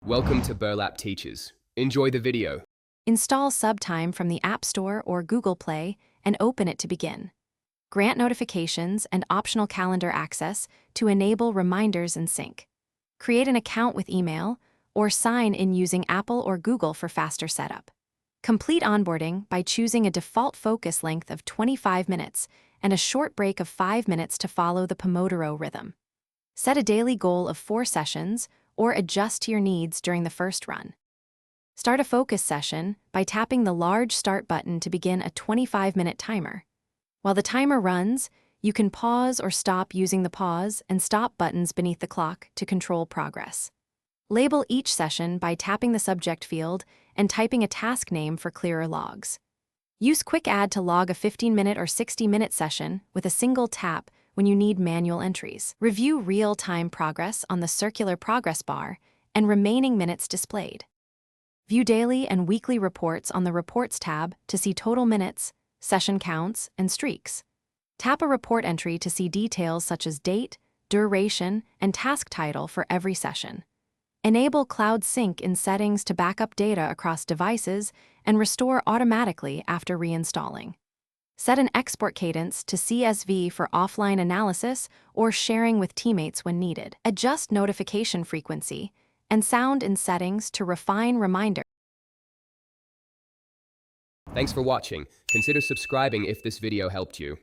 Welcome to Burlap Teachers. Enjoy the video. Install Subtime from the App Store or Google Play and open it to begin. Grant notifications and optional calendar access to enable reminders and sync. Create an account with email or sign in using Apple or Google for faster setup. Complete onboarding by choosing a default focus length of 25 minutes and a short break of 5 minutes to follow the Pomodoro rhythm. Set a daily goal of 4 sessions or adjust to your needs during the first run. Start a focus session by tapping the large Start button to begin a 25-minute timer. While the timer runs, you can pause or stop using the pause and stop buttons beneath the clock to control progress. Label each session by tapping the subject field and typing a task name for clearer logs. Use Quick Add to log a 15-minute or 60-minute session with a single tap when you need manual entries. Review real-time progress on the circular progress bar and remaining minutes displayed. View daily and weekly reports on the Reports tab to see total minutes, session counts, and streaks. Tap a report entry to see details such as date, duration, and task title for every session. Enable Cloud Sync in settings to back up data across devices and restore automatically after reinstalling. Set an export cadence to CSV for offline analysis or sharing with teammates when needed. Adjust notification frequency and sound in settings to refine reminders. Thanks for watching. Consider subscribing if this video helped you.